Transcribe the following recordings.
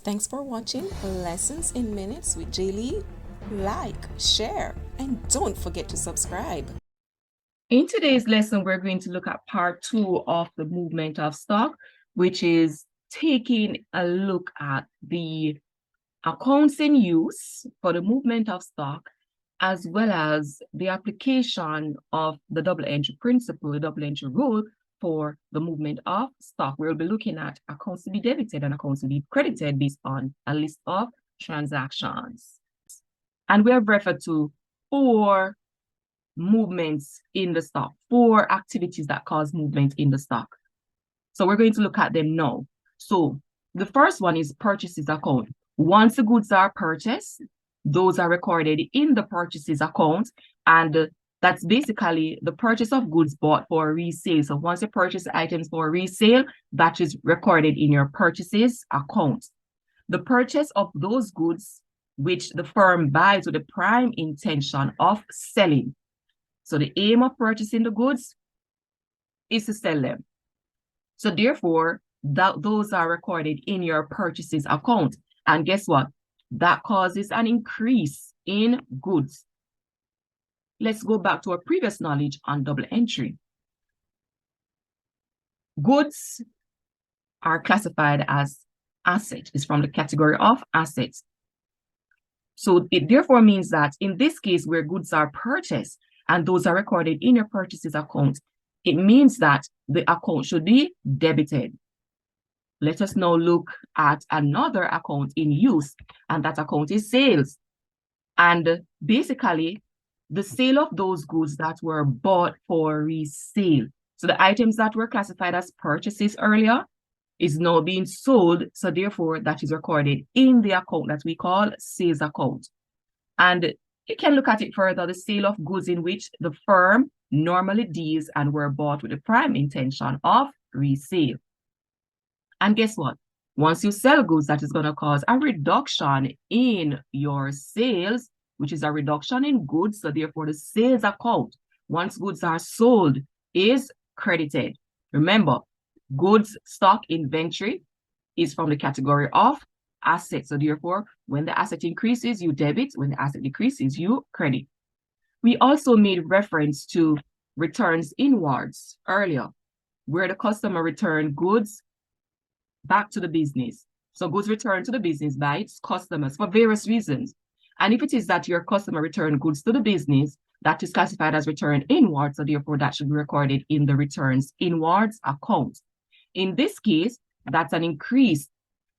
Thanks for watching Lessons in Minutes with Jaylee. Like, share, and don't forget to subscribe. In today's lesson, we're going to look at part 2 of the movement of stock, which is taking a look at the accounts in use for the movement of stock, as well as the application of the double entry principle, the double entry rule for the movement of stock. We'll be looking at accounts to be debited and accounts to be credited based on a list of transactions. And we have referred to 4 movements in the stock, 4 activities that cause movement in the stock. So we're going to look at them now. So the first one is purchases account. Once the goods are purchased, those are recorded in the purchases account, and that's basically the purchase of goods bought for resale. So once you purchase items for resale, that is recorded in your purchases account. The purchase of those goods which the firm buys with the prime intention of selling. So the aim of purchasing the goods is to sell them. So therefore, those are recorded in your purchases account. And guess what? That causes an increase in goods. Let's go back to our previous knowledge on double entry. Goods are classified as assets. It's from the category of assets. So it therefore means that in this case, where goods are purchased and those are recorded in your purchases account, it means that the account should be debited. Let us now look at another account in use, and that account is sales. And basically, the sale of those goods that were bought for resale. So the items that were classified as purchases earlier is now being sold. So therefore, that is recorded in the account that we call sales account. And you can look at it further, the sale of goods in which the firm normally deals and were bought with the prime intention of resale. And guess what? Once you sell goods, that is going to cause a reduction in your sales, which is a reduction in goods. So therefore, the sales account, once goods are sold, is credited. Remember, goods, stock, inventory is from the category of assets. So therefore, when the asset increases, you debit. When the asset decreases, you credit. We also made reference to returns inwards earlier, where the customer returned goods back to the business. So goods returned to the business by its customers for various reasons. And if it is that your customer returned goods to the business, that is classified as return inwards. So therefore, that should be recorded in the returns inwards account. In this case, that's an increase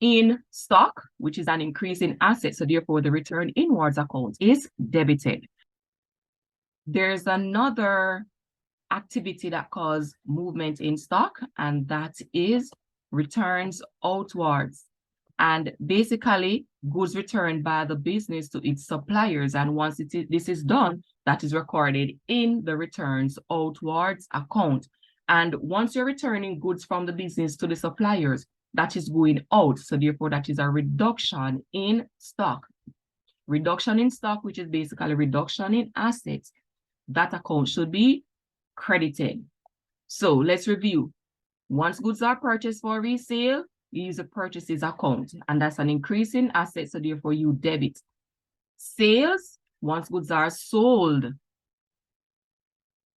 in stock, which is an increase in assets. So therefore, the return inwards account is debited. There's another activity that causes movement in stock, and that is returns outwards. And basically, goods returned by the business to its suppliers. And once this is done, that is recorded in the returns outwards account. And once you're returning goods from the business to the suppliers, that is going out. So therefore, that is a reduction in stock. Reduction in stock, which is basically reduction in assets. That account should be credited. So let's review. Once goods are purchased for resale, you use a purchases account, and that's an increase in assets, so therefore you debit. Sales, once goods are sold,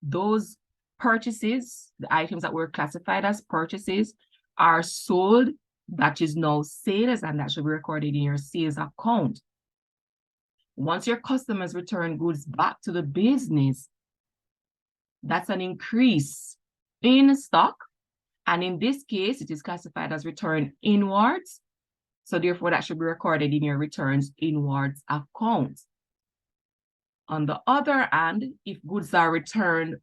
those purchases, the items that were classified as purchases, are sold. That is now sales, and that should be recorded in your sales account. Once your customers return goods back to the business, that's an increase in stock. And in this case, it is classified as return inwards. So therefore, that should be recorded in your returns inwards account. On the other hand, if goods are returned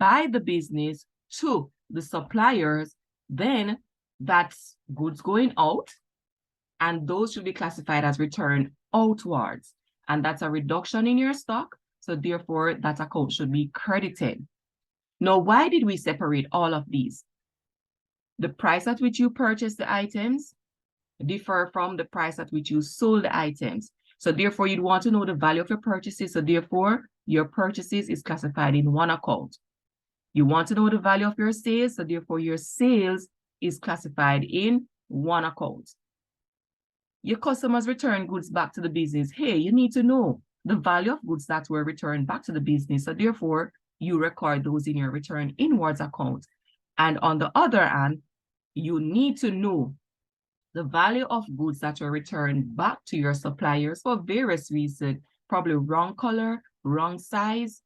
by the business to the suppliers, then that's goods going out, and those should be classified as return outwards. And that's a reduction in your stock. So therefore, that account should be credited. Now, why did we separate all of these? The price at which you purchase the items differ from the price at which you sold the items. So therefore, you'd want to know the value of your purchases. So therefore, your purchases is classified in one account. You want to know the value of your sales. So therefore, your sales is classified in one account. your customers return goods back to the business. Hey, you need to know the value of goods that were returned back to the business. So therefore, you record those in your return inwards account. And on the other hand, you need to know the value of goods that were returned back to your suppliers for various reasons, probably wrong color, wrong size,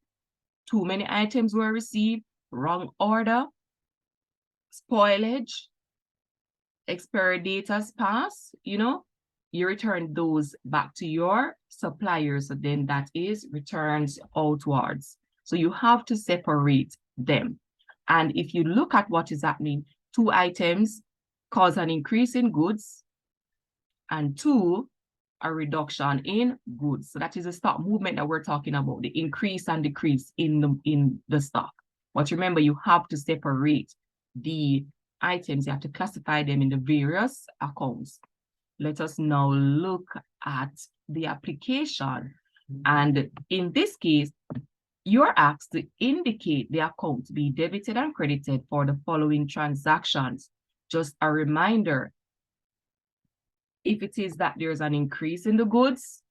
too many items were received, wrong order, spoilage, expiry date has passed, you return those back to your suppliers. So then that is returns outwards. So you have to separate them. And if you look at what is happening, 2 items cause an increase in goods and 2, a reduction in goods. So that is the stock movement that we're talking about, the increase and decrease in the stock. But remember, you have to separate the items. You have to classify them in the various accounts. Let us now look at the application. And in this case, you're asked to indicate the account to be debited and credited for the following transactions. Just a reminder, if it is that there's an increase in the goods,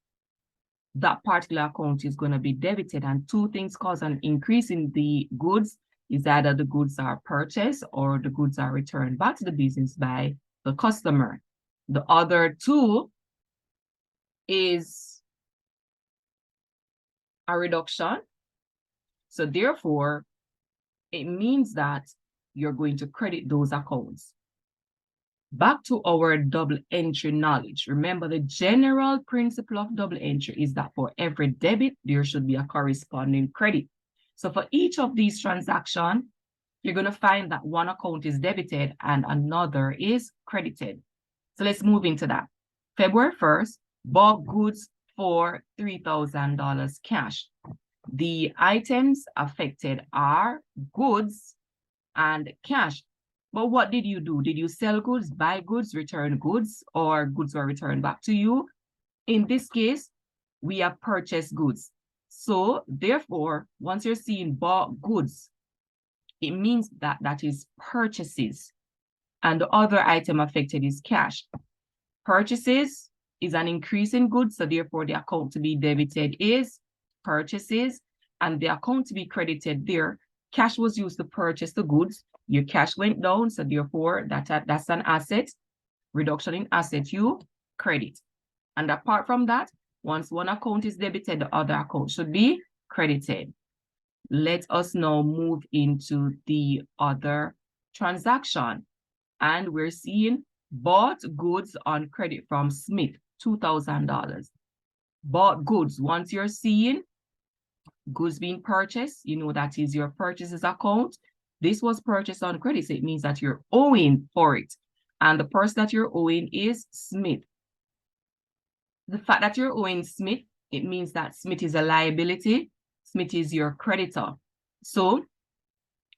that particular account is going to be debited. And 2 things cause an increase in the goods is either the goods are purchased or the goods are returned back to the business by the customer. The other 2 is a reduction. So therefore, it means that you're going to credit those accounts. Back to our double entry knowledge. Remember, the general principle of double entry is that for every debit, there should be a corresponding credit. So for each of these transactions, you're going to find that one account is debited and another is credited. So let's move into that. February 1st, bought goods for $3,000 cash. The items affected are goods and cash. But what did you do? Did you sell goods, buy goods, return goods, or goods were returned back to you? In this case, we have purchased goods. So therefore, once you're seeing bought goods, it means that that is purchases. And the other item affected is cash. Purchases is an increase in goods, so therefore the account to be debited is purchases, and the account to be credited there, cash was used to purchase the goods. Your cash went down, so therefore that's an asset. Reduction in asset, you credit. And apart from that, once one account is debited, the other account should be credited. Let us now move into the other transaction. And we're seeing bought goods on credit from Smith, $2,000. Bought goods, once you're seeing goods being purchased, you know that is your purchases account. This was purchased on credit, so it means that you're owing for it. And the person that you're owing is Smith. The fact that you're owing Smith, it means that Smith is a liability. Smith is your creditor. So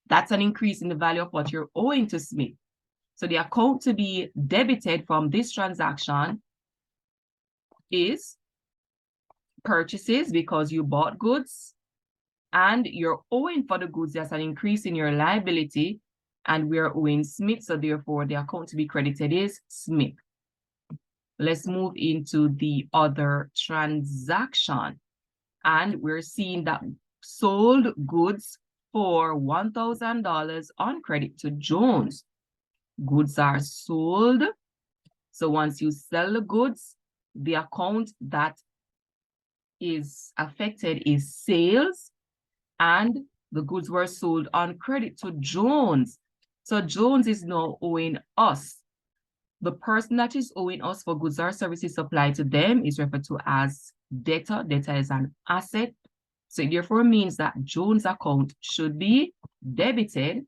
that's an increase in the value of what you're owing to Smith. So the account to be debited from this transaction is purchases because you bought goods and you're owing for the goods. That's an increase in your liability, and we're owing Smith. So therefore, the account to be credited is Smith. Let's move into the other transaction. And we're seeing that sold goods for $1,000 on credit to Jones. Goods are sold. So once you sell the goods, the account that is affected is sales, and the goods were sold on credit to Jones. So Jones is now owing us. The person that is owing us for goods or services supplied to them is referred to as debtor. Debtor is an asset. So it therefore means that Jones' account should be debited,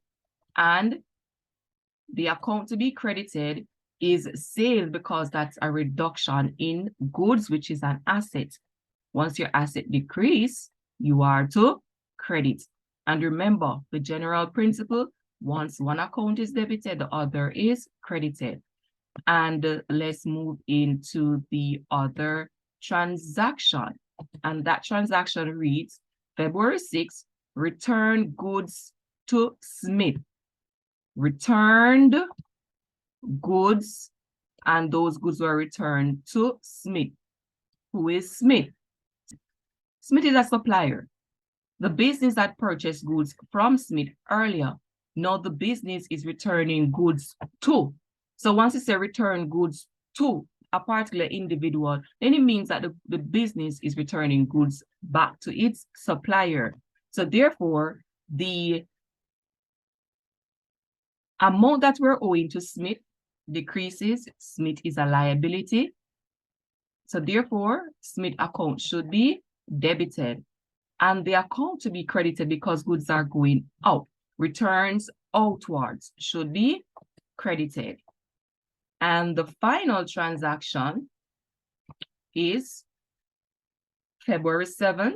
and the account to be credited is sales because that's a reduction in goods, which is an asset. Once your asset decrease, you are to credit. And remember the general principle, once one account is debited, the other is credited. And let's move into the other transaction. And that transaction reads, February 6th, return goods to Smith. Returned goods and those goods were returned to Smith. Who is Smith? Smith is a supplier. The business that purchased goods from Smith earlier, now the business is returning goods to. So once it says return goods to a particular individual, then it means that the business is returning goods back to its supplier. So therefore, the amount that we're owing to Smith decreases. Smith is a liability. So therefore, Smith account should be debited. And the account to be credited because goods are going out. Returns outwards should be credited. And the final transaction is February 7th.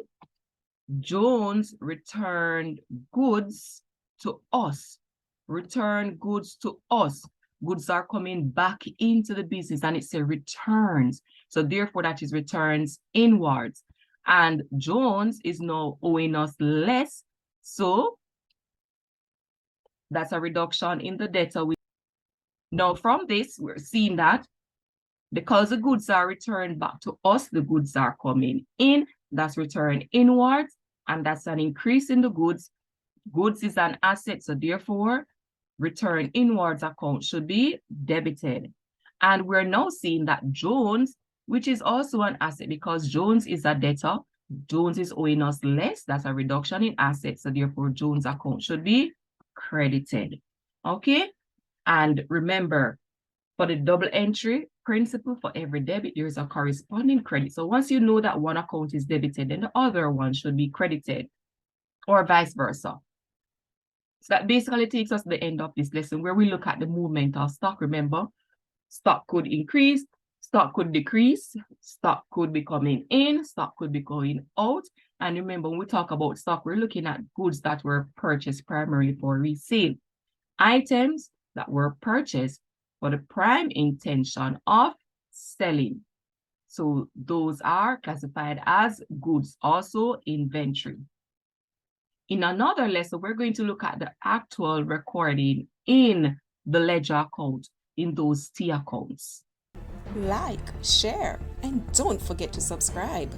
Jones returned goods to us. Return goods to us. Goods are coming back into the business and it says returns. So therefore that is returns inwards. And Jones is now owing us less. So that's a reduction in the debtor. Now from this, we're seeing that because the goods are returned back to us, the goods are coming in. That's returned inwards. And that's an increase in the goods. Goods is an asset. So therefore, return inwards account should be debited. And we're now seeing that Jones, which is also an asset because Jones is a debtor, Jones is owing us less. That's a reduction in assets. So therefore, Jones account should be credited. Okay. And remember, for the double entry principle, for every debit, there is a corresponding credit. So once you know that one account is debited, then the other one should be credited, or vice versa. So that basically takes us to the end of this lesson where we look at the movement of stock. Remember, stock could increase, stock could decrease, stock could be coming in, stock could be going out. And remember, when we talk about stock, we're looking at goods that were purchased primarily for resale. Items that were purchased for the prime intention of selling. So those are classified as goods, also inventory. In another lesson, we're going to look at the actual recording in the ledger account, in those T accounts. Like, share, and don't forget to subscribe.